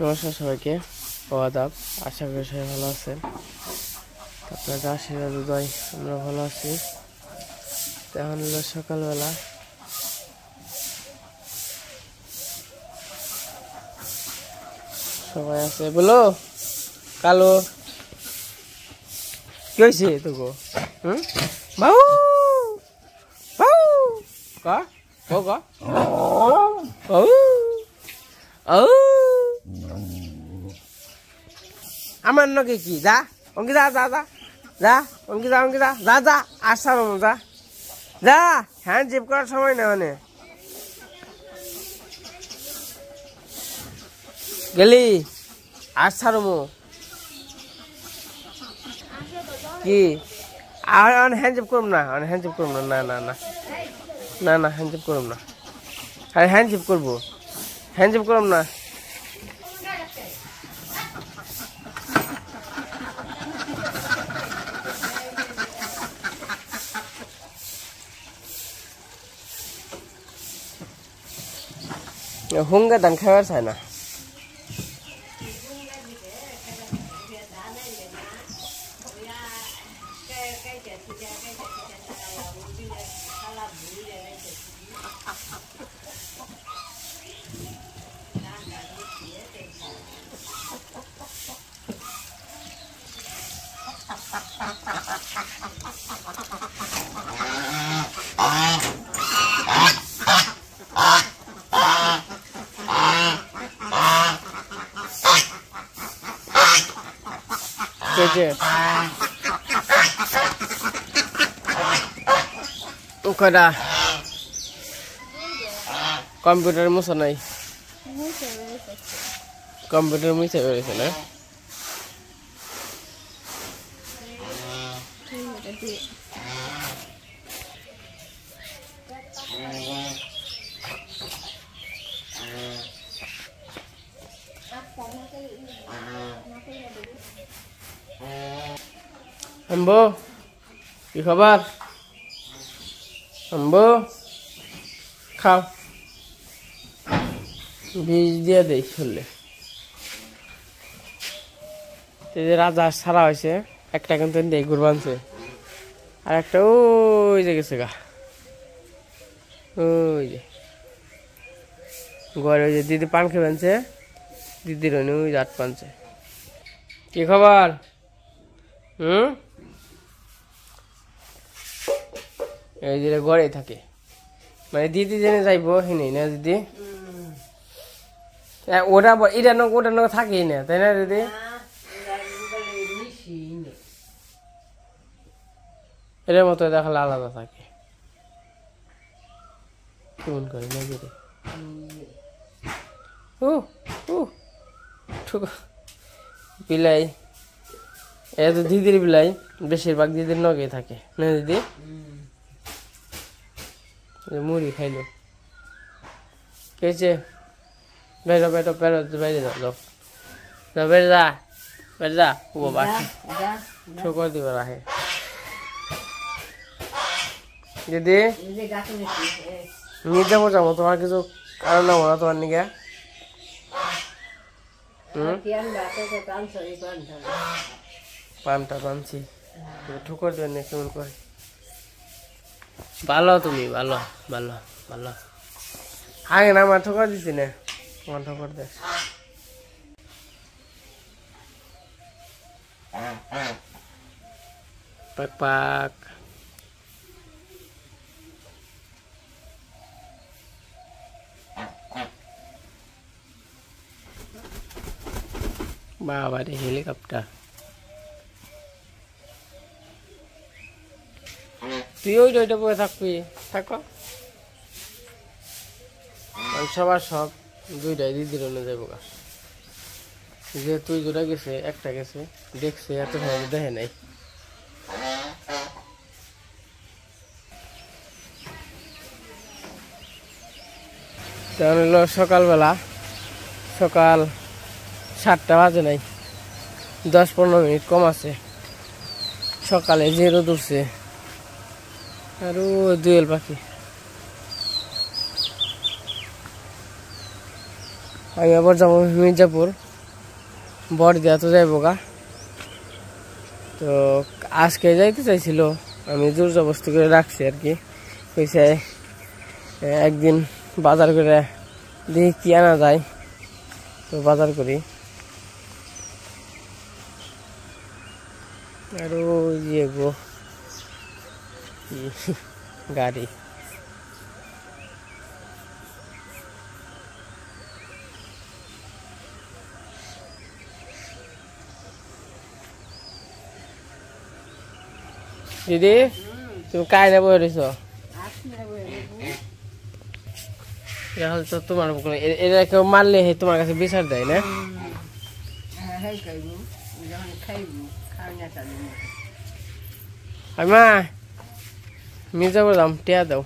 নমস্কার সবাইকে, আদাব। আশা করি সবাই ভালো আছেন। আপনাদের আশীর্বাদ দয় আমরা ভালো আছি। এখন হলো সকালবেলা, সবাই আছে। বলো কালো কি হয়েছে তোকে? বাবু আমার নকে কি যা অঙ্কিতা যা যা যা অঙ্কিতা অঙ্কিতা যা যা আসার যা যা হ্যান্ড জিপ করার সময় না মানে গেলি আসার কি আর হ্যান্ড জিপ করব না, হ্যান্ড জিপ করব না, না না না না না হ্যান্ড জিপ করব না। আরে হ্যান্ড জিপ করবো, হ্যান্ড জিপ করব না। হুঙ্গা ধান খাওয়ার চায় না। কয়টা কম্পিউটার মুছা নাই? কম্পিউটার মুছে বেড়েছে না? আম্বু কি খবর? আম্বু খাও, বীজ দিয়ে দেই শুনলে। রাজা সারা হয়েছে, একটা কিন্তু গুড় বানছে, আর একটা ওই যে গেছে গা, ওই যে ঘরে ওই যে দিদি পান খেয়ে বানছে, দিদির ওই জাত পানছে। কি খবর? এই যে ঘরে থাকে, মানে দিদি জেনে যাইবো হেনে না দিদি? ওটা এটা নক ওটা নক থাকেই না, তাই না দিদি? এটার মতো দেখালে আলাদা থাকে, কেমন করে না দিদি? বিলাই এ তো দিদির বিলাই, বেশিরভাগ দিদির নগে থাকে না দিদি? মুড়ি খাইলো কেছে? বেরো বেরো বেরো, বাইরে যাও যাও যাও, বের যা বের যা। ও বাবা ঠোকর দিবে রাখে দিদি। নিতে যাবো, তোমার কিছু কারণ না বলো তোমার নিকে? পানটা পানছি, ঠোকর দেবেন না কেমন করে? ভালো তুমি, ভালো ভালো ভালো। আগে না আমার ঠোকর দিছি না, তোমার ঠোকর দে। পাক পাক বাবা রে, হেলিকপ্টার। তুই ওই ওইটা পরে থাকবি, থাকো। সবার সব দুইটাই দিদির অন্য যাবো গা, যে তুই দুটা গেছে, একটা গেছে দেখছে, এত সময় দেখে নাই। তখন হলো সকালবেলা, সকাল 7টা বাজে নাই, 10-15 মিনিট কম আছে। সকালে যে রোদ উঠছে, আর দুয়েল পাখি। আমি আবার যাবো মির্জাপুর। বর দেওয়া তো যাইব গা। তো আজকে যাইতে চাইছিল, আমি জোর জবরদস্তি করে রাখছি আর কি। কইছে একদিন বাজার করে দেখি কি আনা যায়, তো বাজার করি। আর ইয়ে গো গাড়ি দিদি, তুমি কাই না বয়ে রয়েছ? তো তোমার এরা কেউ মারলে তোমার কাছে বিচার দেয় না? মা মির্জা বললাম টিয়া দাও।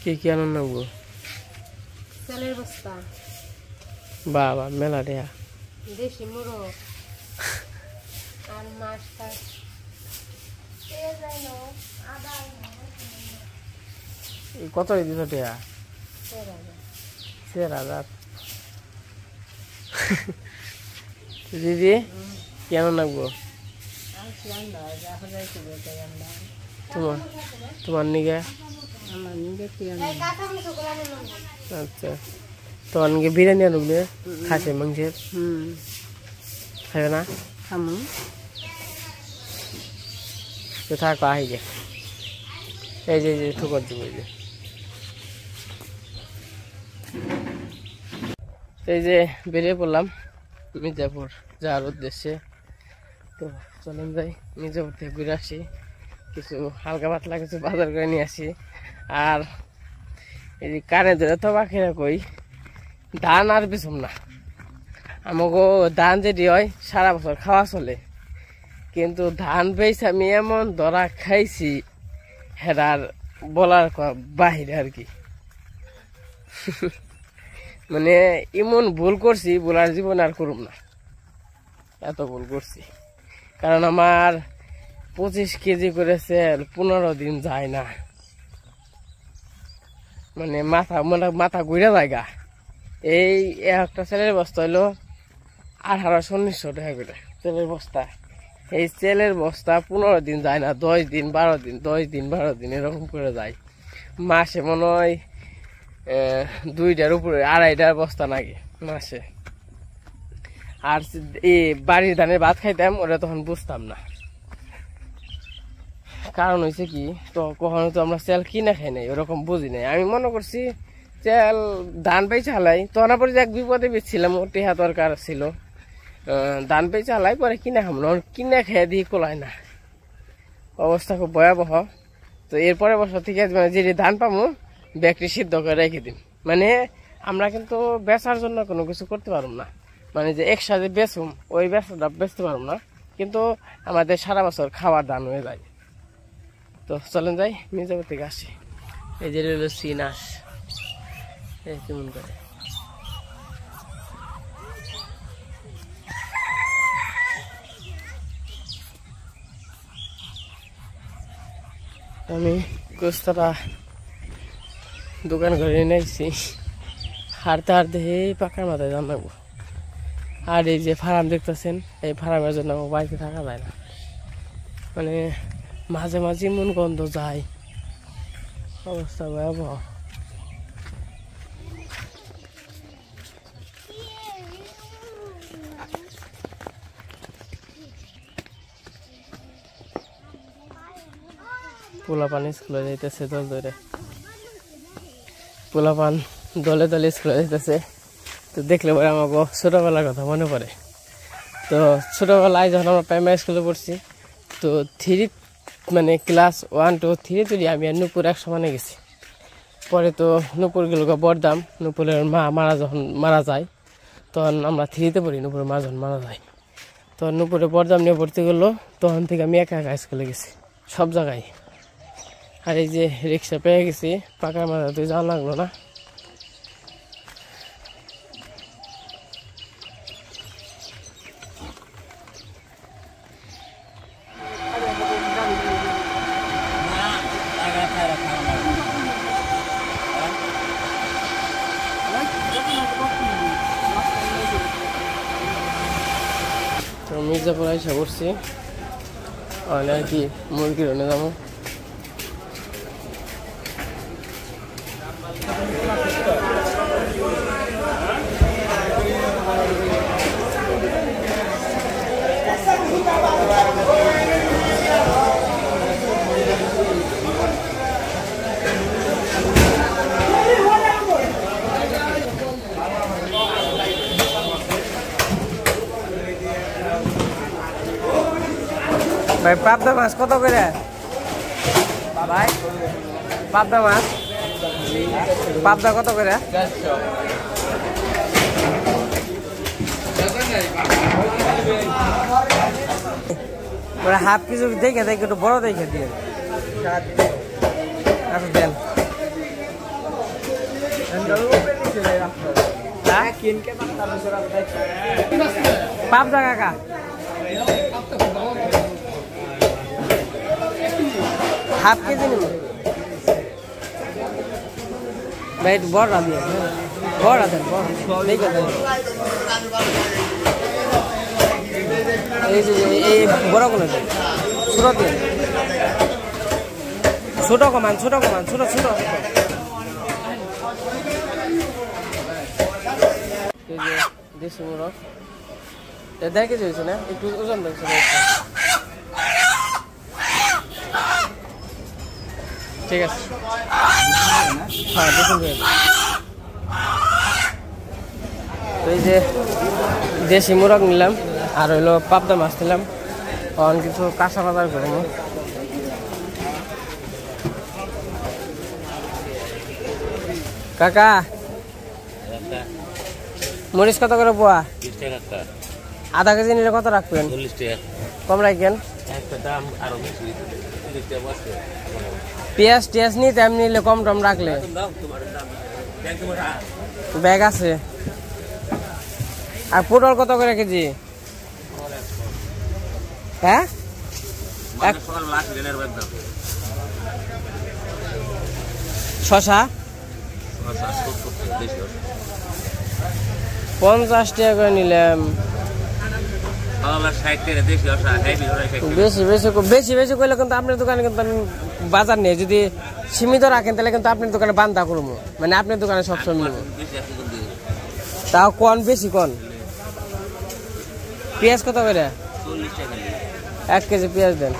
কি কি আনন্দ নেবো? বাবা মেলা টিয়া। দেশি মুরগ আর মাছ কত দিছ টিয়া? 4,000। দিদি কেন লাগবো তোমার নিগে? আচ্ছা, তোমার নিগে বিরিয়ানি আনবে? খাসি মাংসের খাবে না? তো থাকো আহি গে। এই যে ঠুকর দিব। এই যে বেরিয়ে পড়লাম মির্জাপুর যাওয়ার উদ্দেশ্যে। তো চলেন যাই মির্জাপুর থেকে ঘুরে আসি, কিছু হালকা পাতলা কিছু বাজার করে নিয়ে আসি। আর এই যে কানে ধরে তো বাকিরা কই ধান আর বেছম না। আমাকে ধান যেটি হয় সারা বছর খাওয়া চলে, কিন্তু ধান বেশ আমি এমন ধরা খাইছি হেরার বলার বাহিরে আর কি। মানে এমন ভুল করছি, বলার জীবন আর করুম না, এত ভুল করছি। কারণ আমার 25 কেজি করেছে 15 দিন যায় না, মানে মাথা ঘুরে জায়গা। এই একটা তেলের বস্তা হইলো 1800-1900 টাকা করে তেলের বস্তা। এই তেলের বস্তা 15 দিন যায় না, 10 দিন 12 দিন 10 দিন 12 দিন এরকম করে যায়। মাসে মনে হয় 2টার উপরে 2.5টার বস্তা নাকি মাসে। আর এই বাড়ির ধানের ভাত খাইতাম, ওটা তখন বুঝতাম না। কারণ হয়েছে কি, তো কখনো তো আমরা চাল কিনে খাই নাই, ওরকম বুঝি নাই। আমি মনে করছি চাল ধান পাই চালাই, তখন পরে এক বিপদে বেচছিলাম, ওর টেহা দরকার ছিল, ধান পাই চালাই পরে কিনে খাম না, কিনে খেয়ে দিয়ে কোলায় না, অবস্থা খুব ভয়াবহ। তো এরপরে বছর থেকে মানে যে ধান পাবো ব্যাগটি সিদ্ধ করে রেখে দিন। মানে আমরা কিন্তু বেচার জন্য কোনো কিছু করতে পারব না, মানে যে একসাথে বেচুম ওই বেচাটা বেচতে পারব না, কিন্তু আমাদের সারা বছর খাওয়ার ধান হয়ে যায়। তো চলেন যাই মির্জাপুর থেকে আসি। এই যে রইল সিনাস, এই কেমন করে আমি গোস্তাটা দোকান ঘরে নিয়েছি। হারতে হারতে এই পাকার মাথায় জানাবো। আর এই যে ফার্ম দেখতেছেন, এই ফার্মের জন্য আমার বাড়িতে থাকা যায় না, মানে মাঝে মাঝে মন গন্ধ যায়, অবস্থা ভয়াবহ। পোলাপান স্কুলে যাইতেছে দল ধরে, পোলাপান দলে দলে স্কুলে যাইতেছে। তো দেখলে পরে আমাকে ছোটবেলার কথা মনে পড়ে। তো ছোটবেলায় যখন আমরা প্রাইমারি স্কুলে পড়ছি, তো 3 মানে ক্লাস 1 2 3 তুলি আমি আর নূপুর এক সমানে গেছি। পরে তো নূপুর গেল বরদাম, নূপুরের মা যখন মারা যায়, তখন আমরা 3তে পড়ি, নূপুরের মা যখন মারা যায়, তখন নূপুরে বরদাম নিয়ে পড়তে গেলো। তখন থেকে আমি একা একা স্কুলে গেছি সব জায়গায়। আর এই যে রিক্সা পেয়ে গেছি, পাকার মাথা তুই যাওয়া লাগলো না। মির্জাপুর এসে পড়ছি আর কি মুরগি রনে যাবো ভাই পাবদা মাছ কত করে ভাই পাবদা মাছ পাবদা কত করে হাফ কিছু দেখে দেখে একটু বড় দেখে দিয়ে দেন পাবদা কাকা হাফ কেজি নিব ভাই একটু বড় রাঁধবে বড় রাঁধেন বড় দেখে দেন এই যে এই বড় গুলো ছোট দিন ছোট কমান ছোট কমান ছোট ছোট দেশি মোরগ দেড় কেজি হয়েছে না একটু ওজন দেখছে ঠিক আছে হ্যাঁ দেখুন এই যে দেশি মোরগ নিলাম আর হইলো পাবদা মাছ নিলাম অন কিছু কাঁচা বাজার করবো কাকা মরিচ কত করে পোয়া আধা কেজি নিলে কত রাখবেন কম রাখবেন পেঁয়াজ টিয়াজ নি তেমনি নিলে কম টম রাখলে ব্যাগ আছে আর পটল কত করে কেজি হ্যাঁ শশা 50 টাকা করে নিলাম বেশি বেশি বেশি বেশি করলে কিন্তু আপনার দোকানে কিন্তু আমি বাজার নেই যদি সীমিত রাখেন তাহলে কিন্তু আপনার দোকানে বান্ধা করবো মানে আপনার দোকানে সবসময় নেবো তাও কন বেশি কন পেঁয়াজ কত করে 1 কেজি পেঁয়াজ দেন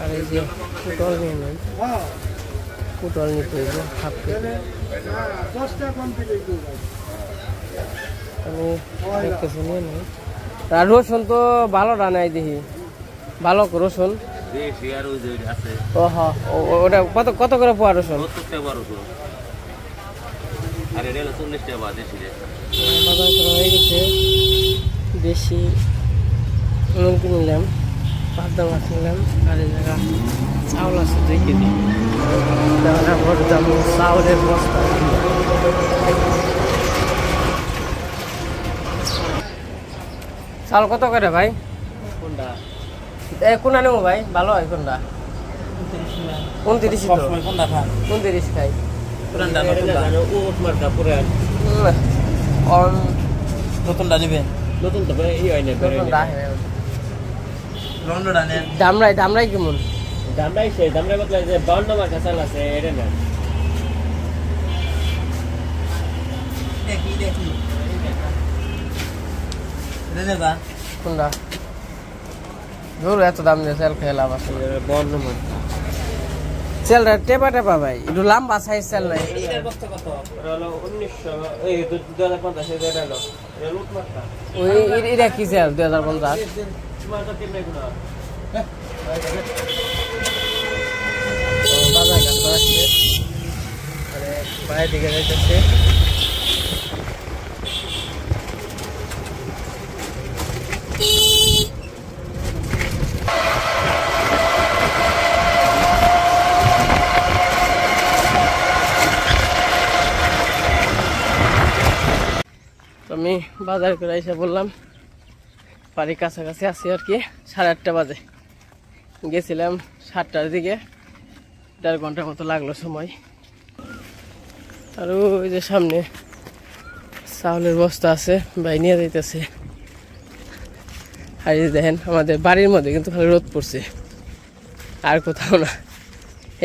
আর এই যে পটল নিয়ে নেন পটল নিতে হইব হাফ কেজি আমি 1 কেজি নিয়ে নেই আর রসুন তো ভালো রান্নাই দেখি ভালো রসুন ও হ্যাঁ ওটা কত কত করে পোয়া রসুন বাজার করা হয়ে গেছে দেশি মুরগি নিলাম পাবদা মাছ নিলাম আর এই জায়গা চাউল আছে 2 কেজি চাউলের বস্তা চাউল কত করে ভাই কোনটা কোনটা নেবো ভাই ভালো হয় কোনটা 29 29 খাই নতুনটা নেবেন নতুন তো এই হয় না দামরাই দামরাই কেমন দামরাই সেই দামরাই বদলা যে 52 নম্বর কাঁচাল আছে এটা না দেখি দেখি রে বা কোনটা দূর এত দাম দিয়ে সেল খেয়ে লাভ আছে 52 নম্বর সেল টেপা টেপা ভাই একটু লম্বা সাইজ সেল নাই এটার কত কত হলো 1900 এই 2050 এর হলো এটা লুট মারটা ওই এটা কি সেল 2050 তোমারটা কেমনে গুলো বাজার কাছে আসছে মানে বাইরে দিকে যাইতেছে আমি বাজার করে এসে বললাম বাড়ির কাছাকাছি আছি আর কি 8:30 বাজে গেছিলাম 7টার দিকে 1.5 ঘন্টার মতো লাগলো সময় আর ওই যে সামনে চাউলের বস্তা আছে, ভাই নিয়ে যাইতেছে। আর এই দেখেন আমাদের বাড়ির মধ্যে কিন্তু খালি রোদ পড়ছে, আর কোথাও না।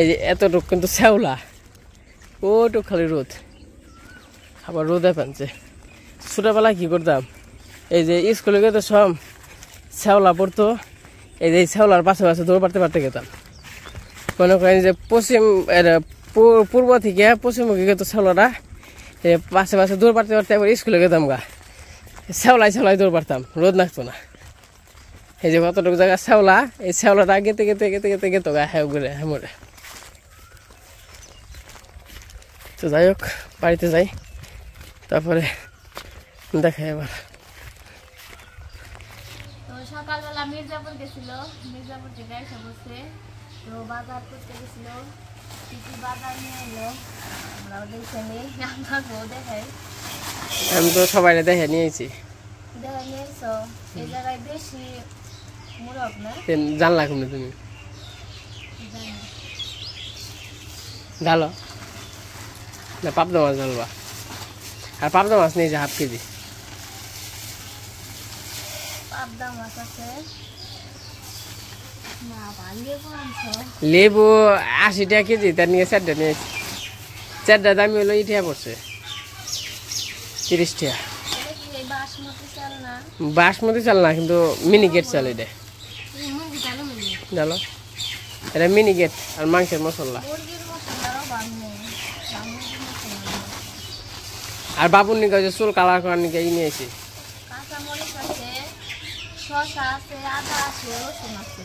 এই যে এতটুক কিন্তু শ্যাওলা, ওটুক খালি রোদ, আবার রোদে পানছে। ছোটবেলায় কি করতাম, এই যে স্কুলে গেতে সব শ্যাওলা পড়তো, এই যে শ্যাওলার পাশে পাশে দৌড় পারতে পারতে গেতাম। মনে করেন যে পূর্ব থেকে পশ্চিমমুখী গেতো শ্যাওলাটা, পাশে পাশে দৌড় পারতে পারতে একবার স্কুলে গেতাম গা, শ্যাওলায় দৌড় পারতাম, রোদ লাগতো না। এই যে কতটুকু জায়গা শ্যাওলা, এই শ্যাওলাটা গেতে গেতে গেতে গেতে গেতো গা হ্যাঁ ঘুরে হ্যাঁ মরে। তো যাই হোক, বাড়িতে যাই, তারপরে দেখাই এবার। তো সকালবেলা মির্জাপুর গেছিল, মির্জাপুর থেকে এসে বসে তো বাজার করতে গেছিল, কি কি বাজার নিয়ে এলো আমরাও দেখে নিই, আমাকেও দেখাই। আমি তো সবাই দেখে নিয়েছি। দেখে নিয়েছো এই জায়গায় বেশি মুরগ না? জানলা কমে তুমি ঢালো না, পাবদা মাছ ঢালবা। আর পাবদা মাছ নেই যে হাফ কেজি। পাবদা মাছ আছে না, লেবু আনছো? লেবু 80 টাকা কেজি, তার নিয়ে 4টা নিয়েছি। 4টার দামি হলো ইটিয়া পড়ছে 30 টাকা। এটা কি এই বাসমতি চাল না? বাসমতি চাল না, কিন্তু মিনিকেট চাল। এটা মুরগি চালও মিলি, ঢালো, এটা মিনিকেট আর মাংসের মশলা। মুরগির মশলারও বাম নেই, মুরগির মশলা। আর বাবুর নিকে যে চুল কালার করার নিকে নিয়েছি। কাঁচা মরিচ আছে, শসা আছে, আদা আছে, রসুন আছে।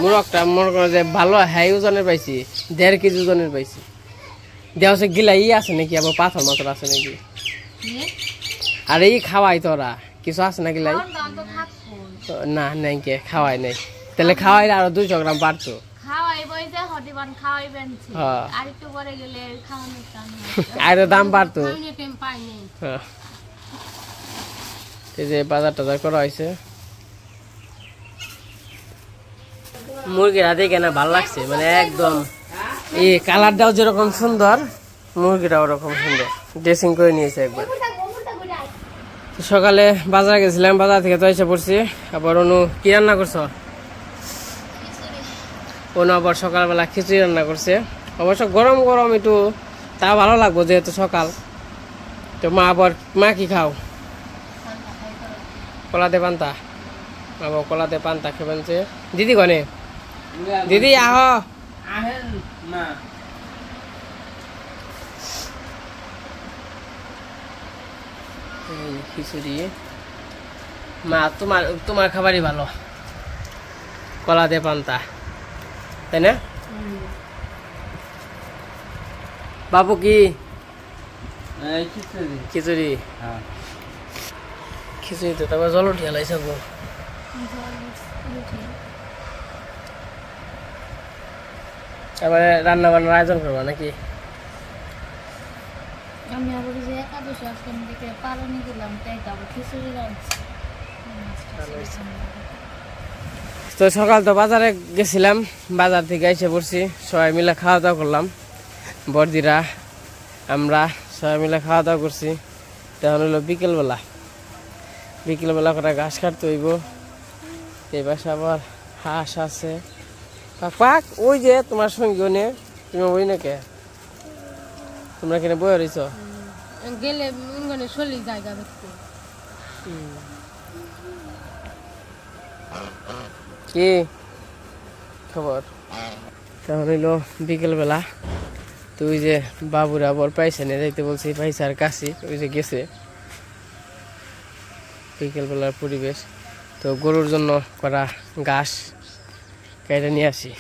মুরগটা মনে করো যে ভালো হাই ওজনের পাইছি, 1.5 কেজি ওজনের পাইছি। দেওয়া হচ্ছে গিলা আছে নাকি, আবার পাথর মাথর আছে নাকি? আর এই খাওয়াই তোরা কিছু আছে না গিলাই? না নাই, কে খাওয়াই নাই। তাহলে খাওয়াই আরো 200 গ্রাম বাড়তো। আর দাম বাড়তো। এই যে বাজার টাজার করা হয়েছে, মুরগির হাতে কেন ভালো লাগছে, মানে একদম এই কালারটাও যেরকম সুন্দর, মুরগিটাও ওরকম সুন্দর। ড্রেসিং করে নিয়েছে একবার। সকালে বাজার গেছিলাম, বাজার থেকে তো এসে পড়ছি। আবার অনু কি রান্না করছো? অনু আবার সকালবেলা খিচুড়ি রান্না করছে। অবশ্য গরম গরম একটু তা ভালো লাগবো, যেহেতু সকাল। তো মা কি খাও? কলাতে পান্তা। আবার কলাতে পান্তা খেবেনছে। দিদি গনে, দিদি আহ না খিচুড়ি। মা তোমার খাবারই ভালো, কলাতে পান্তা, তাই না? বাবু কি খিচুড়ি? খিচুড়ি তো তারপর জল উঠিয়ে লাইছে গো। তারপরে রান্না বান্নার আয়োজন করবো নাকি? আমি আবার যে একাদশী আশ্রম থেকে পালনি দিলাম, তাই তো আবার খিচুড়ি রাখছি। তো সকাল তো বাজারে গেছিলাম, বাজার থেকে এসে পড়ছি, সবাই মিলে খাওয়া দাওয়া করলাম। বর্দিরা আমরা সবাই মিলে খাওয়া দাওয়া করছি। তখন হলো বিকেলবেলা করে ঘাস কাটতে হইব। এই পাশে আবার হাঁস আছে। পাক ওই যে তোমার সঙ্গে নে, তুমি ওই না কে, তোমরা কেন বয়ে রয়েছ? গেলে চলে জায়গা দেখতে। কি খবর? তখন হইলো বিকেলবেলা। তো ওই যে বাবুরা আবার পয়সা নিয়ে যাইতে বলছি, পয়সার কাছে ওই যে গেছে। বিকেলবেলার পরিবেশ। তো গরুর জন্য করা ঘাস কেটে নিয়ে আসি,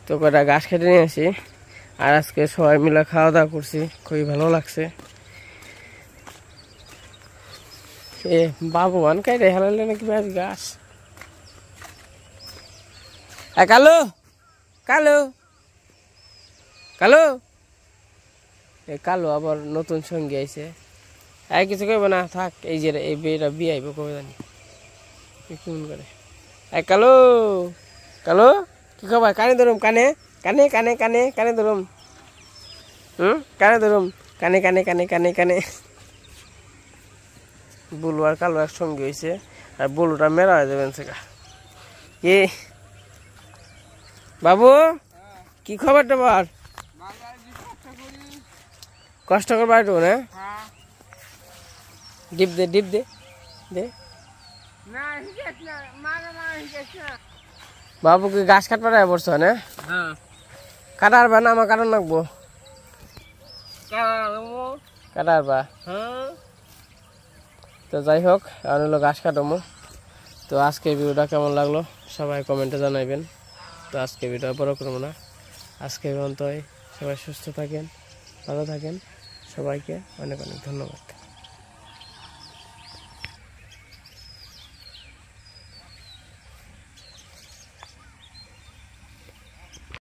তো কটা ঘাস কেটে নিয়ে আসি। আর আজকে সবাই মিলে খাওয়া দাওয়া করছি, খুবই ভালো লাগছে। এ বাবুয়ান কেটে হেলালে নাকি ঘাস। কালো কালো কালো, এই কালো আবার নতুন সঙ্গী আইছে। আর কিছু কইব না, থাক। এই যে এই বিয়েটা বিয়ে আইব কবে জানি, কেমন করে। কালো কালো কি খবর? কানে ধরুম, কানে কানে কানে কানে কানে ধরুম কানে ধরুম কানে কানে কানে কানে কানে বুলু আর কালো একসঙ্গে হয়েছে আর বুলুটা মেরা হয়ে যাবেন সেটা কি বাবু কি খবর টবর কষ্ট করবা একটু না ডিপ দে ডিপ দে দে বাবু কি গাছ কাটবার পড়ছ না কাটার বা না আমার কারণ লাগবো কাটার বা তো যাই হোক আর হলো গাছ কাটবো তো আজকে ভিডিওটা কেমন লাগলো সবাই কমেন্টে জানাইবেন তো আজকে ভিডিও বড় করবো না আজকে পর্যন্তই সবাই সুস্থ থাকেন ভালো থাকেন সবাইকে অনেক অনেক ধন্যবাদ